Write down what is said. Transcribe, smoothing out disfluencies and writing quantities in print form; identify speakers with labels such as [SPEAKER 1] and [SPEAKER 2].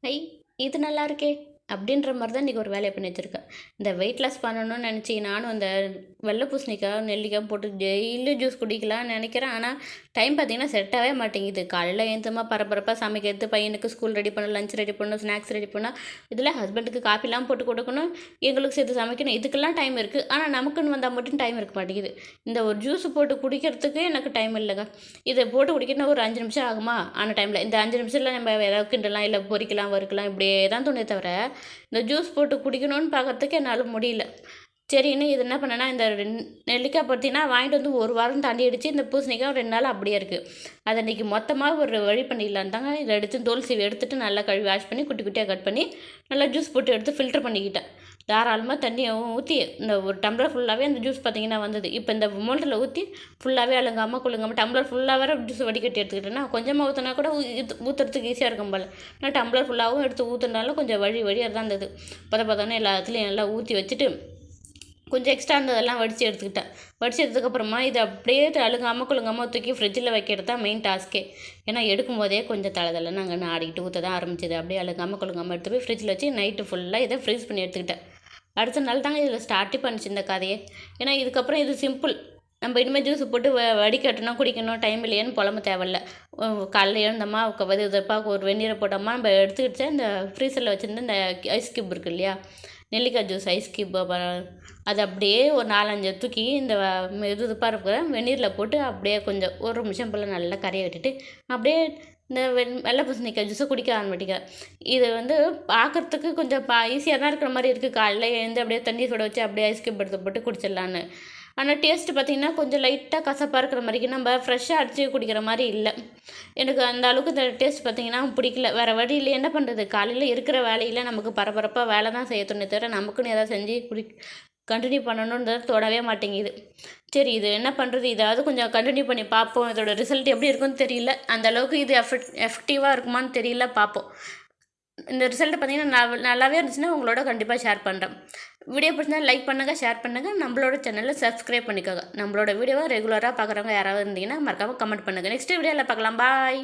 [SPEAKER 1] ஐ! இது நல்லா இருக்கே! அப்படின்ற மாரி தான் இன்றைக்கி ஒரு வேலைய பண்ணி வச்சிருக்கேன். இந்த வெயிட் லாஸ் பண்ணணும்னு நெனச்சு நானும் இந்த வெள்ள பூசணிக்காய், நெல்லிக்காய் போட்டு டெய்லியும் ஜூஸ் குடிக்கலாம்னு நெனைக்கிறேன். ஆனா, டைம் பார்த்தீங்கன்னா செட் ஆகவே மாட்டேங்குது. காலையில எழுந்தோமா பரபரப்பா சமைக்கிறது, பையனுக்கு ஸ்கூல் ரெடி பண்ணணும், லஞ்ச் ரெடி பண்ணணும், ஸ்நாக்ஸ் ரெடி பண்ணணும். இதில ஹஸ்பண்டுக்கு காஃபிலாம் போட்டு கொடுக்கணும், எங்களுக்கு சேர்த்து சமைக்கணும். இதுக்கெல்லாம் டைம் இருக்கு. ஆனா, நமக்குன்னு வந்தா மட்டும் டைம் இருக்க மாட்டேங்குது. இந்த ஒரு ஜூஸ் போட்டு குடிக்கிறதுக்கு எனக்கு டைம் இல்லங்க. இத போட்டு குடிக்கணும்னா ஒரு 5 நிமிஷம் ஆகுமா? ஆன டைம்ல. இந்த 5 நிமிஷத்துல நம்ம ஏதாவது கிண்டலாம், இல்ல பொரிக்கலாம், வறுக்கலாம் இப்படியே தான் தோணுதே தவிர, இந்த ஜூஸ் போட்டு குடிக்கணும்னு பார்க்கறதுக்கு என்னால முடியல. சரின்னு இது என்ன பண்ணேன்னா, இந்த நெல்லிக்காய் பார்த்தீங்கன்னா, வாங்கிட்டு வந்து 1 வாரம் தாண்டிடுச்சு. இந்த பூசணிக்காய் 2 நாள் அப்படியே இருக்குது. அத இன்னைக்கு மொத்தமா ஒரு வழி பண்ணிடலான்னு தாங்க இத எடுத்து தோல் சீவி எடுத்துட்டு நல்லா கழுவி வாஷ் பண்ணி குட்டி குட்டியா கட் பண்ணி, நல்லா ஜூஸ் போட்டு எடுத்து ஃபில்டர் பண்ணிக்கிட்டேன். தாராளமா தண்ணிய ஊத்தி, இந்த ஒரு டம்ளர் ஃபுல்லாவே அந்த ஜூஸ் பார்த்தீங்கன்னா வந்தது. இப்ப இந்த மோல்டுல ஊத்தி ஃபுல்லாவே அலங்காம, குலுங்காம டம்ளர் ஃபுல்லா வேற ஜூஸ் வடிகட்டி எடுத்துக்கிட்டேன்னா, கொஞ்சமா ஊத்துனா கூட ஊத்துறதுக்கு ஈஸியா இருக்கும் போல. நான் டம்ளர் ஃபுல்லாவும் எடுத்து ஊத்துனனால கொஞ்சம் வழியா தான் இருந்தது. பொதன்னு எல்லாத்துலயும் நல்லா ஊத்தி வச்சுட்டு, கொஞ்சம் எக்ஸ்ட்ரா இருந்ததெல்லாம் வடித்து எடுத்துக்கிட்டேன். வடித்து எடுத்ததுக்கப்புறமா இதை அப்படியே அழுங்காமல் குலுங்காமல் தூக்கி ஃப்ரிட்ஜில் வைக்கிறது தான் மெயின் டாஸ்க்கே. ஏன்னா எடுக்கும்போதே கொஞ்சம் தலை நாங்கள் ஆடிக்கிட்டு ஊற்ற தான் ஆரம்பிச்சது. அப்படியே அழுங்காமல் குலுங்காமல் எடுத்து போய் ஃப்ரிட்ஜில் வச்சு நைட்டு ஃபுல்லாக இதை ஃப்ரீஸ் பண்ணி எடுத்துக்கிட்டேன். அடுத்த நாள் தாங்க இதில் ஸ்டார்ட்டே பண்ணிச்சு இந்த கதையே. ஏன்னா இதுக்கப்புறம் இது சிம்பிள். நம்ம இனிமேல் ஜூஸ் போட்டு வடிகட்டணும் குடிக்கணும் டைம் இல்லையேன்னு புலம்ப தேவையில்ல. காலைல எழுந்தோமா வெதுப்பாக ஒரு வெந்நீரை போட்டோமா நம்ம எடுத்துக்கிட்டு இந்த ஃப்ரீசரில் வச்சுருந்து இந்த ஐஸ் கியூப் இருக்குது இல்லையா, நெல்லிக்காய் ஜூஸ் ஐஸ் கியூப் அது அப்படியே ஒரு 4, 5 தூக்கி இந்த வெதுப்பாக இருக்கிற வெந்நீரில் போட்டு அப்படியே கொஞ்சம் 1 நிமிஷம் போல் நல்லா கரைய விட்டுட்டு அப்படியே இந்த வெள்ளை பூசணிக்காய் ஜூஸை குடிக்க ஆரம்பிட்டிங்க. இது வந்து பார்க்குறதுக்கு கொஞ்சம் ஈஸியாக தான் இருக்கிற மாதிரி இருக்குது. காலைல எழுந்து அப்படியே தண்ணி சுட வச்சு அப்படியே ஐஸ் கியூப் எடுத்து போட்டு குடிச்சிடலான்னு. ஆனால் டேஸ்ட்டு பார்த்திங்கன்னா கொஞ்சம் லைட்டாக கசப்பாக இருக்கிற மாதிரிக்கு நம்ம ஃப்ரெஷ்ஷாக அடித்து குடிக்கிற மாதிரி இல்லை. எனக்கு அந்த அளவுக்கு இந்த டேஸ்ட் பார்த்திங்கன்னா பிடிக்கல. வேறு வழியில் என்ன பண்ணுறது, காலையில் இருக்கிற வேலையில் நமக்கு பரபரப்பாக வேலை தான் செய்ய தோணுதே தவிர நமக்குன்னு எதாவது செஞ்சு கண்டினியூ பண்ணணுன்றது தோணவே மாட்டேங்குது. சரி இது என்ன பண்ணுறது, இதாவது கொஞ்சம் கண்டினியூ பண்ணி பார்ப்போம். இதோட ரிசல்ட் எப்படி இருக்குன்னு தெரியல. அந்த அளவுக்கு இது எஃபெக்டிவாக இருக்குமான்னு தெரியல, பார்ப்போம். இந்த ரிசல்ட் பார்த்தீங்கன்னா நல்லாவே இருந்துச்சுன்னா உங்களோட கண்டிப்பாக ஷேர் பண்ணுறேன். வீடியோ பிடிச்சிருந்தா லைக் பண்ணுங்கள், ஷேர் பண்ணுங்கள், நம்மளோட சேனலில் சப்ஸ்கிரைப் பண்ணிக்கோங்க. நம்மளோட வீடியோவை ரெகுலராக பார்க்குறவங்க யாராவது இருந்தீங்கன்னா மறக்காமல் கமெண்ட் பண்ணுங்கள். நெக்ஸ்ட் வீடியோவில் பார்க்கலாம். பாய்.